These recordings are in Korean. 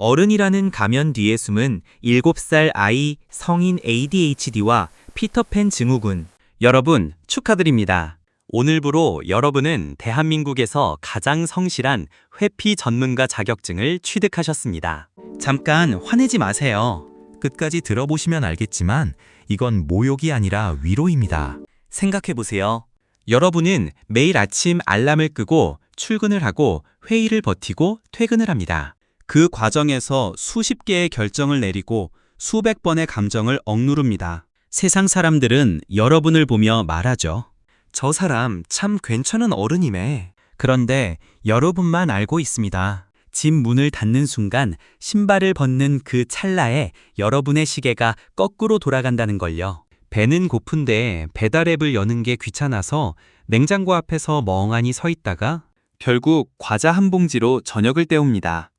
어른이라는 가면 뒤에 숨은 7살 아이 성인 ADHD와 피터팬 증후군. 여러분, 축하드립니다. 오늘부로 여러분은 대한민국에서 가장 성실한 회피 전문가 자격증을 취득하셨습니다. 잠깐 화내지 마세요. 끝까지 들어보시면 알겠지만 이건 모욕이 아니라 위로입니다. 생각해보세요. 여러분은 매일 아침 알람을 끄고 출근을 하고 회의를 버티고 퇴근을 합니다. 그 과정에서 수십 개의 결정을 내리고 수백 번의 감정을 억누릅니다. 세상 사람들은 여러분을 보며 말하죠. 저 사람 참 괜찮은 어른이네. 그런데 여러분만 알고 있습니다. 집 문을 닫는 순간 신발을 벗는 그 찰나에 여러분의 시계가 거꾸로 돌아간다는 걸요. 배는 고픈데 배달앱을 여는 게 귀찮아서 냉장고 앞에서 멍하니 서 있다가 결국 과자 한 봉지로 저녁을 때웁니다.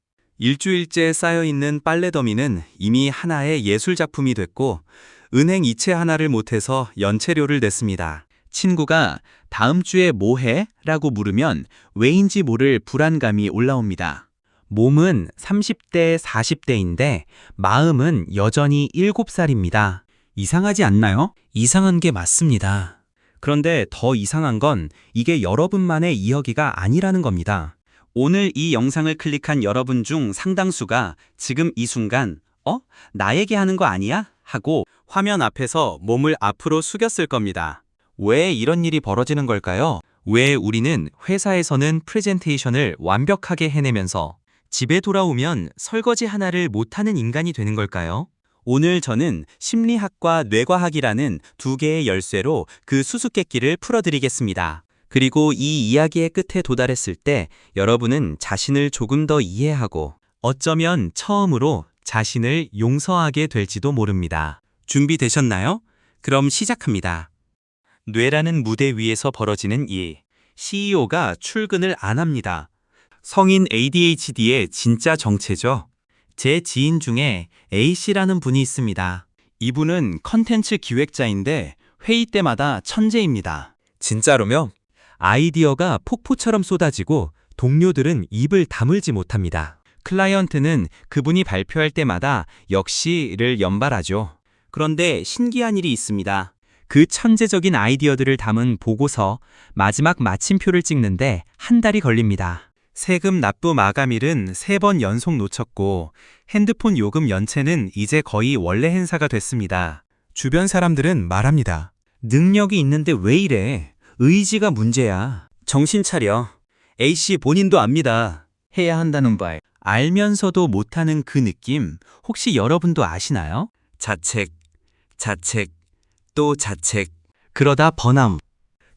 일주일째 쌓여있는 빨래 더미는 이미 하나의 예술작품이 됐고 은행 이체 하나를 못해서 연체료를 냈습니다. 친구가 다음 주에 뭐 해? 라고 물으면 왜인지 모를 불안감이 올라옵니다. 몸은 30대, 40대인데 마음은 여전히 7살입니다. 이상하지 않나요? 이상한 게 맞습니다. 그런데 더 이상한 건 이게 여러분만의 이야기가 아니라는 겁니다. 오늘 이 영상을 클릭한 여러분 중 상당수가 지금 이 순간 나 얘기하는 거 아니야? 하고 화면 앞에서 몸을 앞으로 숙였을 겁니다. 왜 이런 일이 벌어지는 걸까요? 왜 우리는 회사에서는 프레젠테이션을 완벽하게 해내면서 집에 돌아오면 설거지 하나를 못하는 인간이 되는 걸까요? 오늘 저는 심리학과 뇌과학이라는 두 개의 열쇠로 그 수수께끼를 풀어드리겠습니다. 그리고 이 이야기의 끝에 도달했을 때 여러분은 자신을 조금 더 이해하고 어쩌면 처음으로 자신을 용서하게 될지도 모릅니다. 준비되셨나요? 그럼 시작합니다. 뇌라는 무대 위에서 벌어지는 일. CEO가 출근을 안 합니다. 성인 ADHD의 진짜 정체죠. 제 지인 중에 A씨라는 분이 있습니다. 이분은 컨텐츠 기획자인데 회의 때마다 천재입니다. 진짜로요? 아이디어가 폭포처럼 쏟아지고 동료들은 입을 다물지 못합니다. 클라이언트는 그분이 발표할 때마다 역시를 연발하죠. 그런데 신기한 일이 있습니다. 그 천재적인 아이디어들을 담은 보고서 마지막 마침표를 찍는데 한 달이 걸립니다. 세금 납부 마감일은 3번 연속 놓쳤고 핸드폰 요금 연체는 이제 거의 원래 행사가 됐습니다. 주변 사람들은 말합니다. 능력이 있는데 왜 이래? 의지가 문제야. 정신 차려. A씨 본인도 압니다. 해야 한다는 말. 알면서도 못하는 그 느낌 혹시 여러분도 아시나요? 자책, 자책, 또 자책. 그러다 번아웃.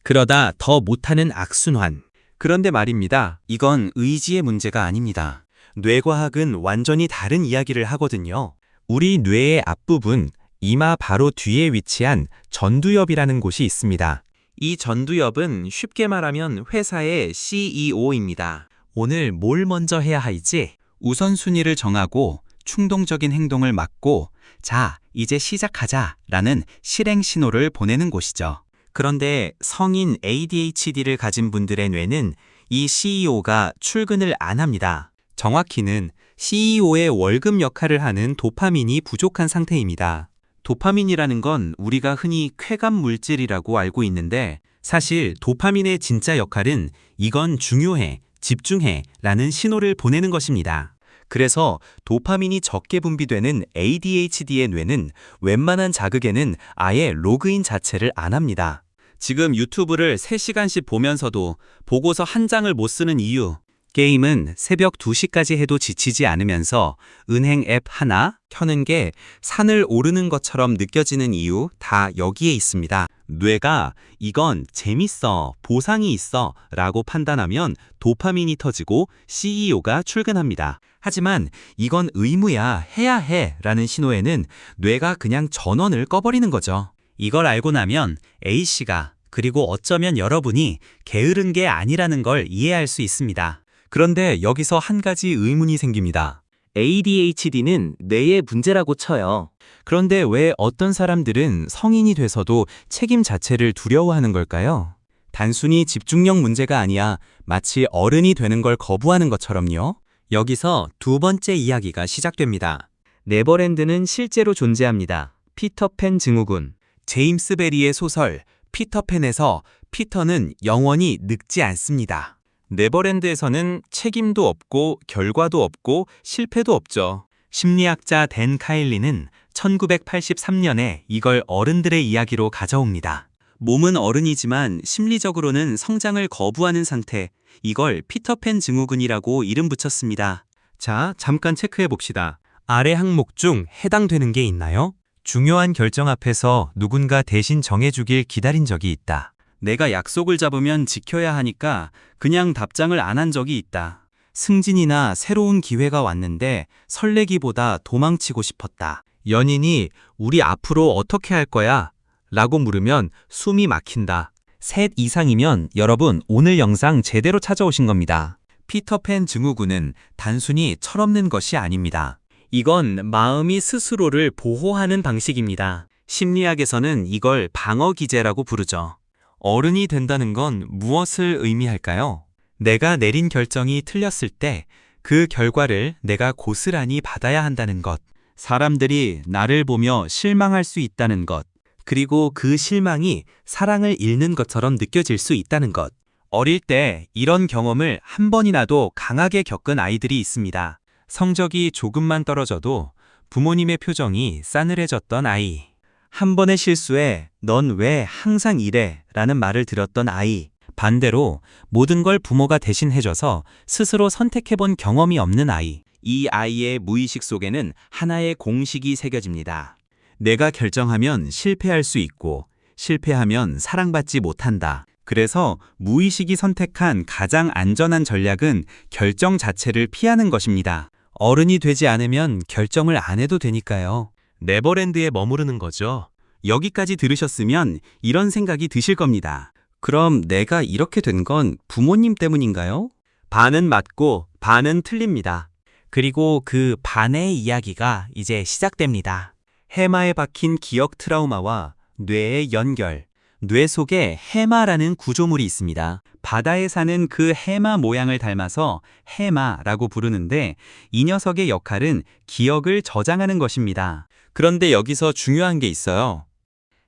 그러다 더 못하는 악순환. 그런데 말입니다. 이건 의지의 문제가 아닙니다. 뇌과학은 완전히 다른 이야기를 하거든요. 우리 뇌의 앞부분, 이마 바로 뒤에 위치한 전두엽이라는 곳이 있습니다. 이 전두엽은 쉽게 말하면 회사의 CEO입니다. 오늘 뭘 먼저 해야 할지 우선순위를 정하고 충동적인 행동을 막고 자, 이제 시작하자 라는 실행 신호를 보내는 곳이죠. 그런데 성인 ADHD를 가진 분들의 뇌는 이 CEO가 출근을 안 합니다. 정확히는 CEO의 월급 역할을 하는 도파민이 부족한 상태입니다. 도파민이라는 건 우리가 흔히 쾌감 물질이라고 알고 있는데 사실 도파민의 진짜 역할은 이건 중요해, 집중해 라는 신호를 보내는 것입니다. 그래서 도파민이 적게 분비되는 ADHD의 뇌는 웬만한 자극에는 아예 로그인 자체를 안 합니다. 지금 유튜브를 3시간씩 보면서도 보고서 한 장을 못 쓰는 이유, 게임은 새벽 2시까지 해도 지치지 않으면서 은행 앱 하나 켜는 게 산을 오르는 것처럼 느껴지는 이유 다 여기에 있습니다. 뇌가 이건 재밌어, 보상이 있어 라고 판단하면 도파민이 터지고 CEO가 출근합니다. 하지만 이건 의무야, 해야 해 라는 신호에는 뇌가 그냥 전원을 꺼버리는 거죠. 이걸 알고 나면 A씨가 그리고 어쩌면 여러분이 게으른 게 아니라는 걸 이해할 수 있습니다. 그런데 여기서 한 가지 의문이 생깁니다. ADHD는 뇌의 문제라고 쳐요. 그런데 왜 어떤 사람들은 성인이 돼서도 책임 자체를 두려워하는 걸까요? 단순히 집중력 문제가 아니야 마치 어른이 되는 걸 거부하는 것처럼요. 여기서 두 번째 이야기가 시작됩니다. 네버랜드는 실제로 존재합니다. 피터팬 증후군. 제임스 베리의 소설 피터팬에서 피터는 영원히 늙지 않습니다. 네버랜드에서는 책임도 없고 결과도 없고 실패도 없죠. 심리학자 댄 카일리는 1983년에 이걸 어른들의 이야기로 가져옵니다. 몸은 어른이지만 심리적으로는 성장을 거부하는 상태, 이걸 피터팬 증후군이라고 이름 붙였습니다. 자, 잠깐 체크해 봅시다. 아래 항목 중 해당되는 게 있나요? 중요한 결정 앞에서 누군가 대신 정해주길 기다린 적이 있다. 내가 약속을 잡으면 지켜야 하니까 그냥 답장을 안 한 적이 있다. 승진이나 새로운 기회가 왔는데 설레기보다 도망치고 싶었다. 연인이 우리 앞으로 어떻게 할 거야? 라고 물으면 숨이 막힌다. 셋 이상이면 여러분 오늘 영상 제대로 찾아오신 겁니다. 피터팬 증후군은 단순히 철없는 것이 아닙니다. 이건 마음이 스스로를 보호하는 방식입니다. 심리학에서는 이걸 방어 기제라고 부르죠. 어른이 된다는 건 무엇을 의미할까요? 내가 내린 결정이 틀렸을 때 그 결과를 내가 고스란히 받아야 한다는 것. 사람들이 나를 보며 실망할 수 있다는 것. 그리고 그 실망이 사랑을 잃는 것처럼 느껴질 수 있다는 것. 어릴 때 이런 경험을 한 번이라도 강하게 겪은 아이들이 있습니다. 성적이 조금만 떨어져도 부모님의 표정이 싸늘해졌던 아이. 한 번의 실수에 넌 왜 항상 이래? 라는 말을 들었던 아이. 반대로 모든 걸 부모가 대신 해줘서 스스로 선택해본 경험이 없는 아이. 이 아이의 무의식 속에는 하나의 공식이 새겨집니다. 내가 결정하면 실패할 수 있고 실패하면 사랑받지 못한다. 그래서 무의식이 선택한 가장 안전한 전략은 결정 자체를 피하는 것입니다. 어른이 되지 않으면 결정을 안 해도 되니까요. 네버랜드에 머무르는 거죠. 여기까지 들으셨으면 이런 생각이 드실 겁니다. 그럼 내가 이렇게 된 건 부모님 때문인가요? 반은 맞고 반은 틀립니다. 그리고 그 반의 이야기가 이제 시작됩니다. 해마에 박힌 기억 트라우마와 뇌의 연결. 뇌 속에 해마라는 구조물이 있습니다. 바다에 사는 그 해마 모양을 닮아서 해마라고 부르는데 이 녀석의 역할은 기억을 저장하는 것입니다. 그런데 여기서 중요한 게 있어요.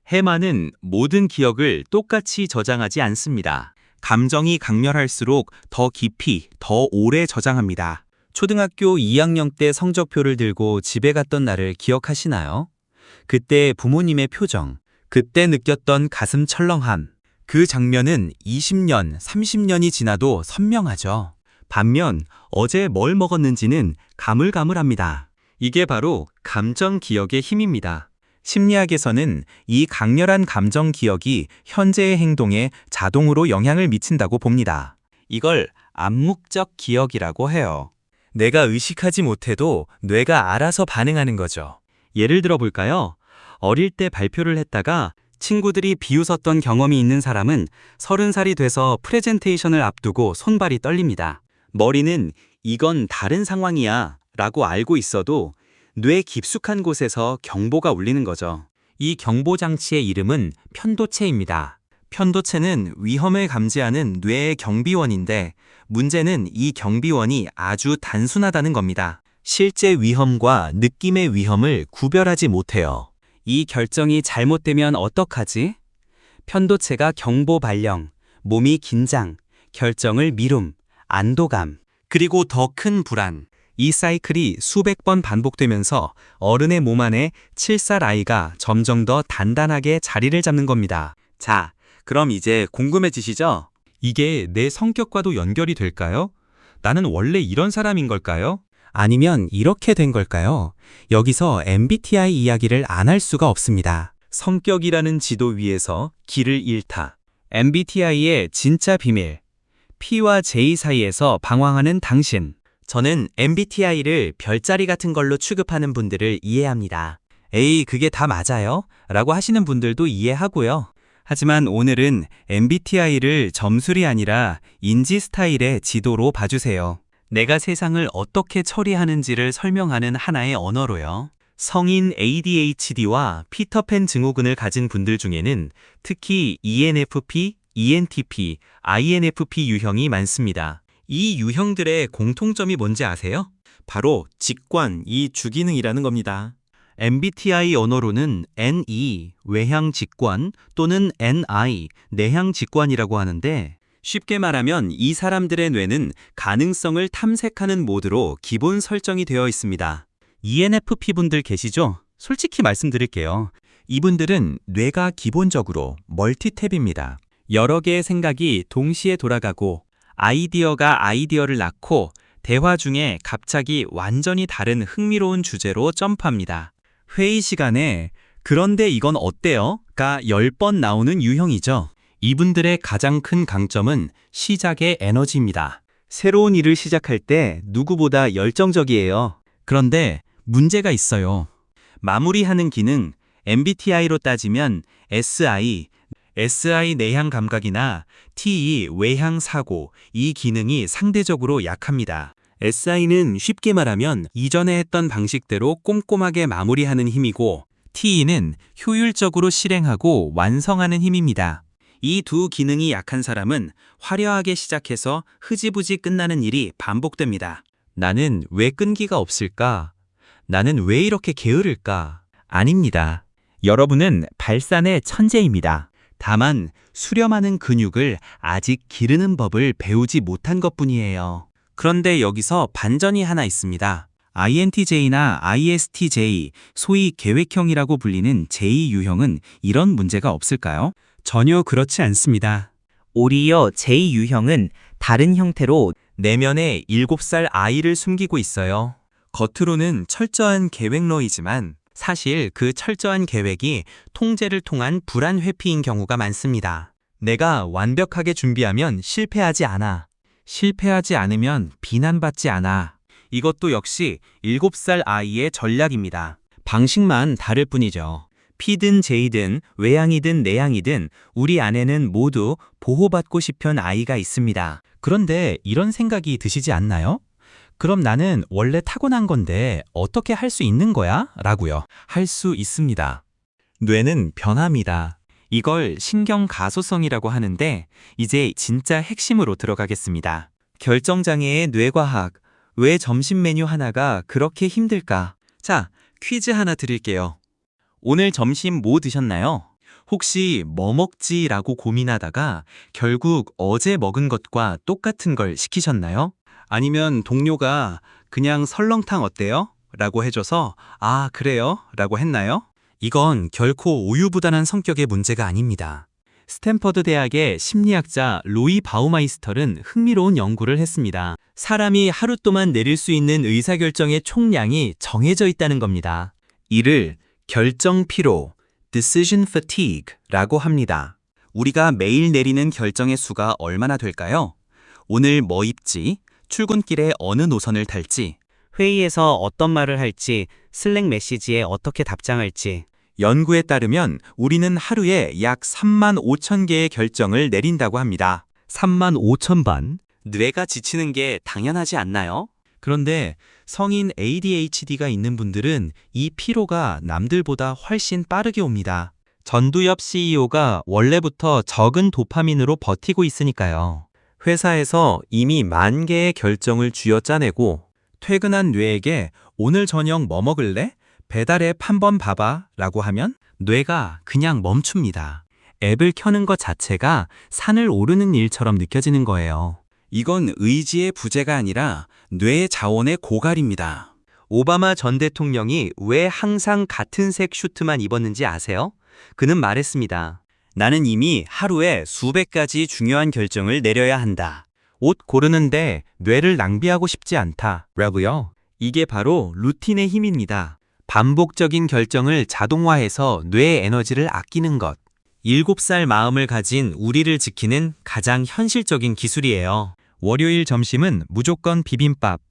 해마는 모든 기억을 똑같이 저장하지 않습니다. 감정이 강렬할수록 더 깊이, 더 오래 저장합니다. 초등학교 2학년 때 성적표를 들고 집에 갔던 날을 기억하시나요? 그때 부모님의 표정, 그때 느꼈던 가슴 철렁함. 그 장면은 20년, 30년이 지나도 선명하죠. 반면 어제 뭘 먹었는지는 가물가물합니다. 이게 바로 감정 기억의 힘입니다. 심리학에서는 이 강렬한 감정 기억이 현재의 행동에 자동으로 영향을 미친다고 봅니다. 이걸 암묵적 기억이라고 해요. 내가 의식하지 못해도 뇌가 알아서 반응하는 거죠. 예를 들어 볼까요? 어릴 때 발표를 했다가 친구들이 비웃었던 경험이 있는 사람은 30살이 돼서 프레젠테이션을 앞두고 손발이 떨립니다. 머리는 이건 다른 상황이야 라고 알고 있어도 뇌 깊숙한 곳에서 경보가 울리는 거죠. 이 경보 장치의 이름은 편도체입니다. 편도체는 위험을 감지하는 뇌의 경비원인데 문제는 이 경비원이 아주 단순하다는 겁니다. 실제 위험과 느낌의 위험을 구별하지 못해요. 이 결정이 잘못되면 어떡하지? 편도체가 경보 발령, 몸이 긴장, 결정을 미룸, 안도감, 그리고 더 큰 불안. 이 사이클이 수백 번 반복되면서 어른의 몸 안에 7살 아이가 점점 더 단단하게 자리를 잡는 겁니다. 자, 그럼 이제 궁금해지시죠? 이게 내 성격과도 연결이 될까요? 나는 원래 이런 사람인 걸까요? 아니면 이렇게 된 걸까요? 여기서 MBTI 이야기를 안 할 수가 없습니다. 성격이라는 지도 위에서 길을 잃다. MBTI의 진짜 비밀. P와 J 사이에서 방황하는 당신. 저는 MBTI를 별자리 같은 걸로 취급하는 분들을 이해합니다. 에이, 그게 다 맞아요? 라고 하시는 분들도 이해하고요. 하지만 오늘은 MBTI를 점술이 아니라 인지 스타일의 지도로 봐주세요. 내가 세상을 어떻게 처리하는지를 설명하는 하나의 언어로요. 성인 ADHD와 피터팬 증후군을 가진 분들 중에는 특히 ENFP, ENTP, INFP 유형이 많습니다. 이 유형들의 공통점이 뭔지 아세요? 바로 직관, 이 주기능이라는 겁니다. MBTI 언어로는 NE, 외향 직관 또는 NI, 내향 직관이라고 하는데 쉽게 말하면 이 사람들의 뇌는 가능성을 탐색하는 모드로 기본 설정이 되어 있습니다. ENFP 분들 계시죠? 솔직히 말씀드릴게요. 이분들은 뇌가 기본적으로 멀티탭입니다. 여러 개의 생각이 동시에 돌아가고 아이디어가 아이디어를 낳고 대화 중에 갑자기 완전히 다른 흥미로운 주제로 점프합니다. 회의 시간에 그런데 이건 어때요? 가 10번 나오는 유형이죠. 이분들의 가장 큰 강점은 시작의 에너지입니다. 새로운 일을 시작할 때 누구보다 열정적이에요. 그런데 문제가 있어요. 마무리하는 기능, MBTI로 따지면 SI 내향 감각이나 TE 외향 사고, 이 기능이 상대적으로 약합니다. SI는 쉽게 말하면 이전에 했던 방식대로 꼼꼼하게 마무리하는 힘이고 TE는 효율적으로 실행하고 완성하는 힘입니다. 이 두 기능이 약한 사람은 화려하게 시작해서 흐지부지 끝나는 일이 반복됩니다. 나는 왜 끈기가 없을까? 나는 왜 이렇게 게으를까? 아닙니다. 여러분은 발산의 천재입니다. 다만 수렴하는 근육을 아직 기르는 법을 배우지 못한 것뿐이에요. 그런데 여기서 반전이 하나 있습니다. INTJ나 ISTJ, 소위 계획형이라고 불리는 J 유형은 이런 문제가 없을까요? 전혀 그렇지 않습니다. 오히려 J 유형은 다른 형태로 내면에 7살 아이를 숨기고 있어요. 겉으로는 철저한 계획러이지만 사실 그 철저한 계획이 통제를 통한 불안 회피인 경우가 많습니다. 내가 완벽하게 준비하면 실패하지 않아. 실패하지 않으면 비난받지 않아. 이것도 역시 7살 아이의 전략입니다. 방식만 다를 뿐이죠. P든 J든 외향이든 내향이든 우리 안에는 모두 보호받고 싶은 아이가 있습니다. 그런데 이런 생각이 드시지 않나요? 그럼 나는 원래 타고난 건데 어떻게 할 수 있는 거야? 라고요. 할 수 있습니다. 뇌는 변합니다. 이걸 신경가소성이라고 하는데 이제 진짜 핵심으로 들어가겠습니다. 결정장애의 뇌과학. 왜 점심 메뉴 하나가 그렇게 힘들까? 자, 퀴즈 하나 드릴게요. 오늘 점심 뭐 드셨나요? 혹시 뭐 먹지? 라고 고민하다가 결국 어제 먹은 것과 똑같은 걸 시키셨나요? 아니면 동료가 그냥 설렁탕 어때요? 라고 해줘서 아, 그래요? 라고 했나요? 이건 결코 우유부단한 성격의 문제가 아닙니다. 스탠퍼드 대학의 심리학자 로이 바우마이스터는 흥미로운 연구를 했습니다. 사람이 하루 동안 내릴 수 있는 의사결정의 총량이 정해져 있다는 겁니다. 이를 결정 피로, decision fatigue라고 합니다. 우리가 매일 내리는 결정의 수가 얼마나 될까요? 오늘 뭐 입지? 출근길에 어느 노선을 탈지? 회의에서 어떤 말을 할지, 슬랙 메시지에 어떻게 답장할지. 연구에 따르면 우리는 하루에 약 3만 5천 개의 결정을 내린다고 합니다. 3만 5천 반? 뇌가 지치는 게 당연하지 않나요? 그런데 성인 ADHD가 있는 분들은 이 피로가 남들보다 훨씬 빠르게 옵니다. 전두엽 CEO가 원래부터 적은 도파민으로 버티고 있으니까요. 회사에서 이미 10,000개의 결정을 쥐어짜내고 퇴근한 뇌에게 오늘 저녁 뭐 먹을래? 배달 앱 한번 봐봐 라고 하면 뇌가 그냥 멈춥니다. 앱을 켜는 것 자체가 산을 오르는 일처럼 느껴지는 거예요. 이건 의지의 부재가 아니라 뇌의 자원의 고갈입니다. 오바마 전 대통령이 왜 항상 같은 색 슈트만 입었는지 아세요? 그는 말했습니다. 나는 이미 하루에 수백 가지 중요한 결정을 내려야 한다. 옷 고르는데 뇌를 낭비하고 싶지 않다. 라고요. 이게 바로 루틴의 힘입니다. 반복적인 결정을 자동화해서 뇌의 에너지를 아끼는 것. 7살 마음을 가진 우리를 지키는 가장 현실적인 기술이에요. 월요일 점심은 무조건 비빔밥.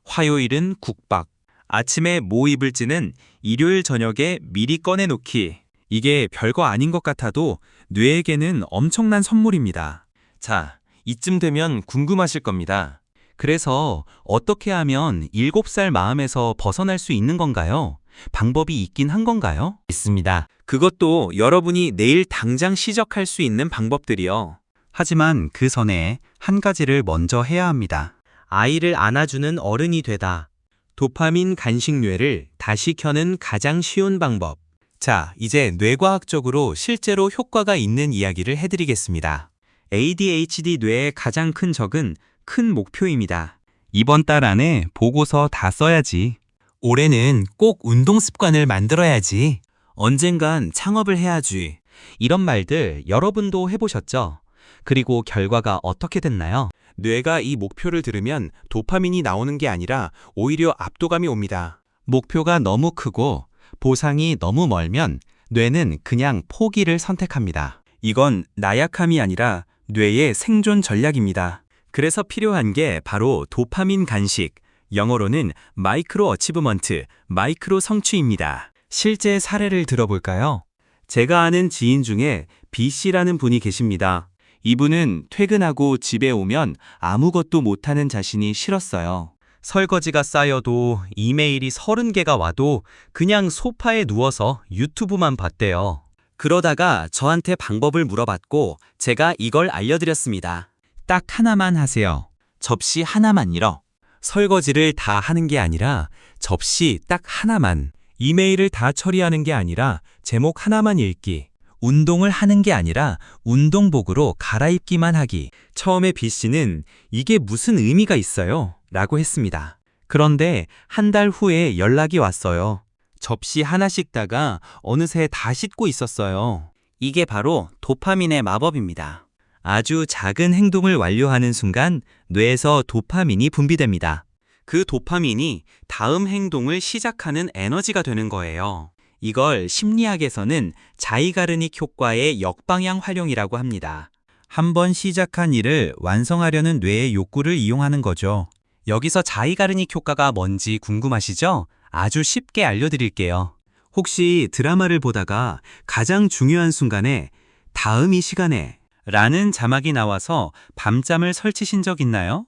화요일은 국밥. 아침에 뭐 입을지는 일요일 저녁에 미리 꺼내놓기. 이게 별거 아닌 것 같아도 뇌에게는 엄청난 선물입니다. 자, 이쯤 되면 궁금하실 겁니다. 그래서 어떻게 하면 7살 마음에서 벗어날 수 있는 건가요? 방법이 있긴 한 건가요? 있습니다. 그것도 여러분이 내일 당장 시작할 수 있는 방법들이요. 하지만 그 전에 한 가지를 먼저 해야 합니다. 아이를 안아주는 어른이 되다. 도파민 간식 뇌를 다시 켜는 가장 쉬운 방법. 자, 이제 뇌과학적으로 실제로 효과가 있는 이야기를 해드리겠습니다. ADHD 뇌의 가장 큰 적은 큰 목표입니다. 이번 달 안에 보고서 다 써야지. 올해는 꼭 운동 습관을 만들어야지. 언젠간 창업을 해야지. 이런 말들 여러분도 해보셨죠? 그리고 결과가 어떻게 됐나요? 뇌가 이 목표를 들으면 도파민이 나오는 게 아니라 오히려 압도감이 옵니다. 목표가 너무 크고 보상이 너무 멀면 뇌는 그냥 포기를 선택합니다. 이건 나약함이 아니라 뇌의 생존 전략입니다. 그래서 필요한 게 바로 도파민 간식, 영어로는 마이크로 어치브먼트, 마이크로 성취입니다. 실제 사례를 들어볼까요? 제가 아는 지인 중에 B씨라는 분이 계십니다. 이분은 퇴근하고 집에 오면 아무것도 못하는 자신이 싫었어요. 설거지가 쌓여도 이메일이 30개가 와도 그냥 소파에 누워서 유튜브만 봤대요. 그러다가 저한테 방법을 물어봤고 제가 이걸 알려드렸습니다. 딱 하나만 하세요. 접시 하나만요. 설거지를 다 하는 게 아니라 접시 딱 하나만. 이메일을 다 처리하는 게 아니라 제목 하나만 읽기. 운동을 하는 게 아니라 운동복으로 갈아입기만 하기. 처음에 B씨는 이게 무슨 의미가 있어요? 라고 했습니다. 그런데 한 달 후에 연락이 왔어요. 접시 하나씩 다가 어느새 다 씻고 있었어요. 이게 바로 도파민의 마법입니다. 아주 작은 행동을 완료하는 순간 뇌에서 도파민이 분비됩니다. 그 도파민이 다음 행동을 시작하는 에너지가 되는 거예요. 이걸 심리학에서는 자이가르닉 효과의 역방향 활용이라고 합니다. 한번 시작한 일을 완성하려는 뇌의 욕구를 이용하는 거죠. 여기서 자이가르닉 효과가 뭔지 궁금하시죠? 아주 쉽게 알려드릴게요. 혹시 드라마를 보다가 가장 중요한 순간에 다음 이 시간에 라는 자막이 나와서 밤잠을 설치신 적 있나요?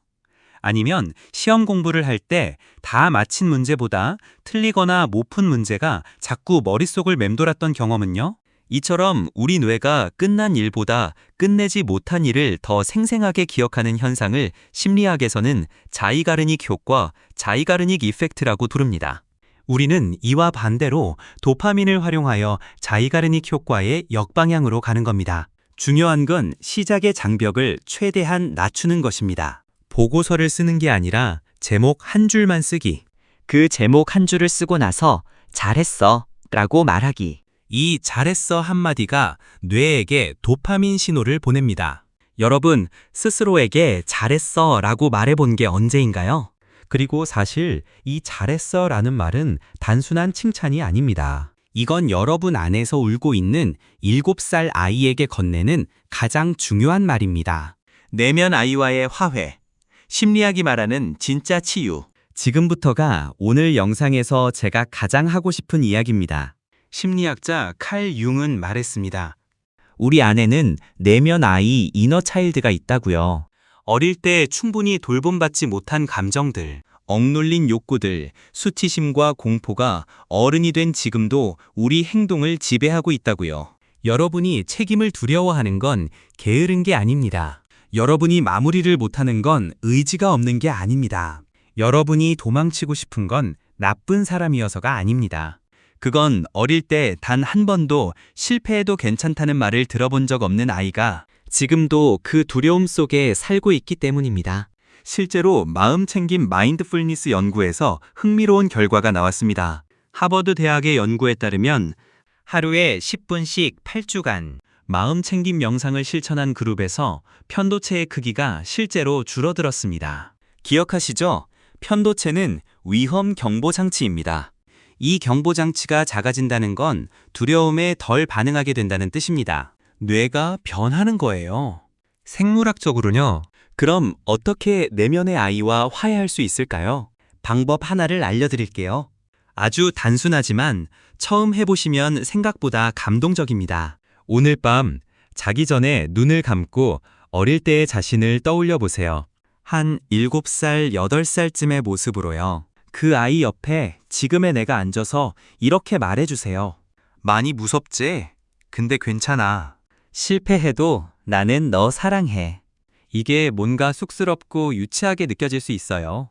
아니면 시험 공부를 할 때 다 마친 문제보다 틀리거나 못 푼 문제가 자꾸 머릿속을 맴돌았던 경험은요? 이처럼 우리 뇌가 끝난 일보다 끝내지 못한 일을 더 생생하게 기억하는 현상을 심리학에서는 자이가르닉 효과, 자이가르닉 이펙트라고 부릅니다. 우리는 이와 반대로 도파민을 활용하여 자이가르닉 효과의 역방향으로 가는 겁니다. 중요한 건 시작의 장벽을 최대한 낮추는 것입니다. 보고서를 쓰는 게 아니라 제목 한 줄만 쓰기. 그 제목 한 줄을 쓰고 나서 잘했어 라고 말하기. 이 잘했어 한마디가 뇌에게 도파민 신호를 보냅니다. 여러분, 스스로에게 잘했어 라고 말해본 게 언제인가요? 그리고 사실 이 잘했어 라는 말은 단순한 칭찬이 아닙니다. 이건 여러분 안에서 울고 있는 7살 아이에게 건네는 가장 중요한 말입니다. 내면 아이와의 화해. 심리학이 말하는 진짜 치유. 지금부터가 오늘 영상에서 제가 가장 하고 싶은 이야기입니다. 심리학자 칼 융은 말했습니다. 우리 안에는 내면 아이 이너 차일드가 있다고요. 어릴 때 충분히 돌봄받지 못한 감정들, 억눌린 욕구들, 수치심과 공포가 어른이 된 지금도 우리 행동을 지배하고 있다고요. 여러분이 책임을 두려워하는 건 게으른 게 아닙니다. 여러분이 마무리를 못하는 건 의지가 없는 게 아닙니다. 여러분이 도망치고 싶은 건 나쁜 사람이어서가 아닙니다. 그건 어릴 때 단 한 번도 실패해도 괜찮다는 말을 들어본 적 없는 아이가 지금도 그 두려움 속에 살고 있기 때문입니다. 실제로 마음챙김 마인드풀니스 연구에서 흥미로운 결과가 나왔습니다. 하버드 대학의 연구에 따르면 하루에 10분씩 8주간 마음챙김 명상을 실천한 그룹에서 편도체의 크기가 실제로 줄어들었습니다. 기억하시죠? 편도체는 위험 경보 장치입니다. 이 경보 장치가 작아진다는 건 두려움에 덜 반응하게 된다는 뜻입니다. 뇌가 변하는 거예요. 생물학적으로는요. 그럼 어떻게 내면의 아이와 화해할 수 있을까요? 방법 하나를 알려드릴게요. 아주 단순하지만 처음 해보시면 생각보다 감동적입니다. 오늘 밤 자기 전에 눈을 감고 어릴 때의 자신을 떠올려 보세요. 한 7살, 8살쯤의 모습으로요. 그 아이 옆에 지금의 내가 앉아서 이렇게 말해주세요. 많이 무섭지? 근데 괜찮아. 실패해도 나는 너 사랑해. 이게 뭔가 쑥스럽고 유치하게 느껴질 수 있어요.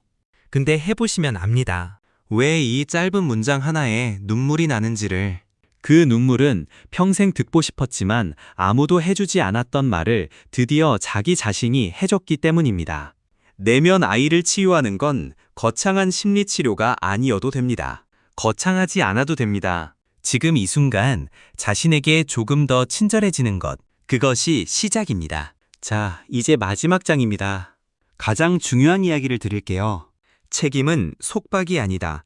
근데 해보시면 압니다. 왜 이 짧은 문장 하나에 눈물이 나는지를. 그 눈물은 평생 듣고 싶었지만 아무도 해주지 않았던 말을 드디어 자기 자신이 해줬기 때문입니다. 내면 아이를 치유하는 건 거창한 심리 치료가 아니어도 됩니다. 거창하지 않아도 됩니다. 지금 이 순간 자신에게 조금 더 친절해지는 것. 그것이 시작입니다. 자, 이제 마지막 장입니다. 가장 중요한 이야기를 드릴게요. 책임은 속박이 아니다.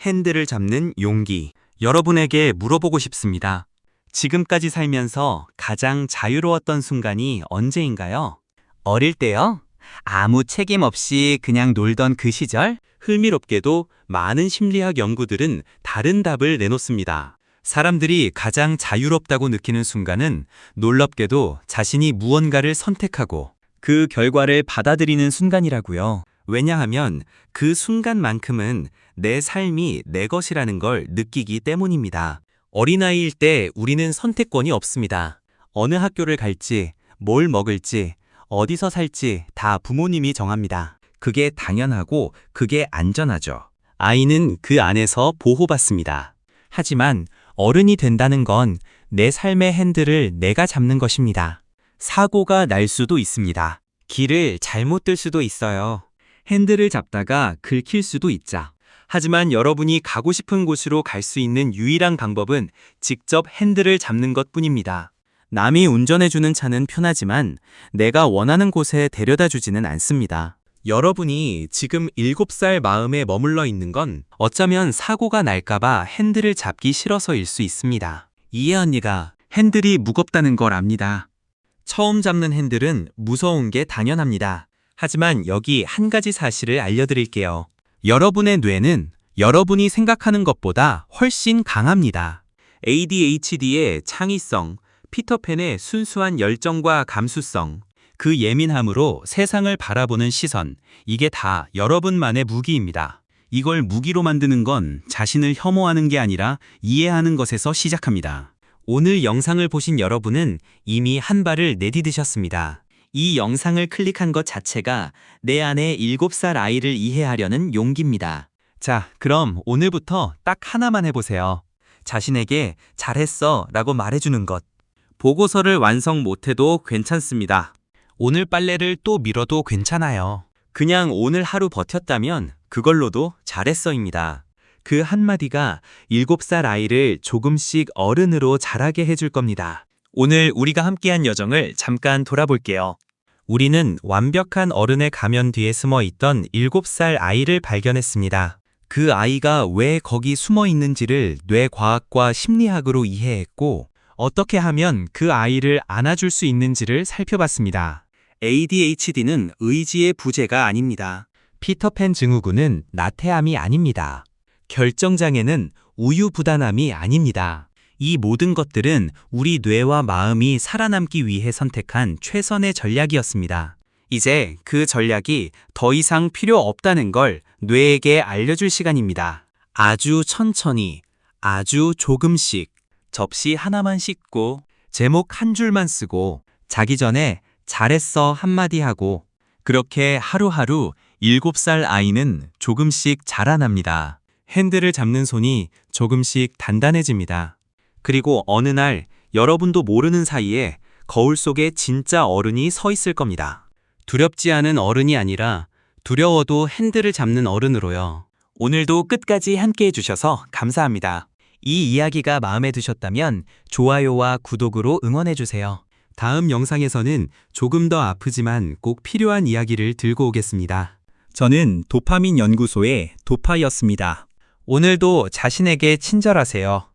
핸들을 잡는 용기. 여러분에게 물어보고 싶습니다. 지금까지 살면서 가장 자유로웠던 순간이 언제인가요? 어릴 때요? 아무 책임 없이 그냥 놀던 그 시절? 흥미롭게도 많은 심리학 연구들은 다른 답을 내놓습니다. 사람들이 가장 자유롭다고 느끼는 순간은 놀랍게도 자신이 무언가를 선택하고 그 결과를 받아들이는 순간이라고요. 왜냐하면 그 순간만큼은 내 삶이 내 것이라는 걸 느끼기 때문입니다. 어린아이일 때 우리는 선택권이 없습니다. 어느 학교를 갈지, 뭘 먹을지, 어디서 살지 다 부모님이 정합니다. 그게 당연하고 그게 안전하죠. 아이는 그 안에서 보호받습니다. 하지만 어른이 된다는 건 내 삶의 핸들을 내가 잡는 것입니다. 사고가 날 수도 있습니다. 길을 잘못 들 수도 있어요. 핸들을 잡다가 긁힐 수도 있자. 하지만 여러분이 가고 싶은 곳으로 갈 수 있는 유일한 방법은 직접 핸들을 잡는 것뿐입니다. 남이 운전해주는 차는 편하지만 내가 원하는 곳에 데려다 주지는 않습니다. 여러분이 지금 7살 마음에 머물러 있는 건 어쩌면 사고가 날까봐 핸들을 잡기 싫어서일 수 있습니다. 이해 언니가 핸들이 무겁다는 걸 압니다. 처음 잡는 핸들은 무서운 게 당연합니다. 하지만 여기 한 가지 사실을 알려드릴게요. 여러분의 뇌는 여러분이 생각하는 것보다 훨씬 강합니다. ADHD의 창의성, 피터팬의 순수한 열정과 감수성, 그 예민함으로 세상을 바라보는 시선, 이게 다 여러분만의 무기입니다. 이걸 무기로 만드는 건 자신을 혐오하는 게 아니라 이해하는 것에서 시작합니다. 오늘 영상을 보신 여러분은 이미 한 발을 내디디셨습니다. 이 영상을 클릭한 것 자체가 내 안에 7살 아이를 이해하려는 용기입니다. 자, 그럼 오늘부터 딱 하나만 해보세요. 자신에게 잘했어 라고 말해주는 것. 보고서를 완성 못해도 괜찮습니다. 오늘 빨래를 또 밀어도 괜찮아요. 그냥 오늘 하루 버텼다면 그걸로도 잘했어입니다. 그 한마디가 7살 아이를 조금씩 어른으로 자라게 해줄 겁니다. 오늘 우리가 함께한 여정을 잠깐 돌아볼게요. 우리는 완벽한 어른의 가면 뒤에 숨어 있던 7살 아이를 발견했습니다. 그 아이가 왜 거기 숨어 있는지를 뇌과학과 심리학으로 이해했고, 어떻게 하면 그 아이를 안아줄 수 있는지를 살펴봤습니다. ADHD는 의지의 부재가 아닙니다. 피터팬 증후군은 나태함이 아닙니다. 결정장애는 우유부단함이 아닙니다. 이 모든 것들은 우리 뇌와 마음이 살아남기 위해 선택한 최선의 전략이었습니다. 이제 그 전략이 더 이상 필요 없다는 걸 뇌에게 알려줄 시간입니다. 아주 천천히, 아주 조금씩, 접시 하나만 씻고, 제목 한 줄만 쓰고, 자기 전에 잘했어 한마디 하고, 그렇게 하루하루 7살 아이는 조금씩 자라납니다. 핸들을 잡는 손이 조금씩 단단해집니다. 그리고 어느 날 여러분도 모르는 사이에 거울 속에 진짜 어른이 서 있을 겁니다. 두렵지 않은 어른이 아니라 두려워도 핸들을 잡는 어른으로요. 오늘도 끝까지 함께 해주셔서 감사합니다. 이 이야기가 마음에 드셨다면 좋아요와 구독으로 응원해주세요. 다음 영상에서는 조금 더 아프지만 꼭 필요한 이야기를 들고 오겠습니다. 저는 도파민 연구소의 도파였습니다. 오늘도 자신에게 친절하세요.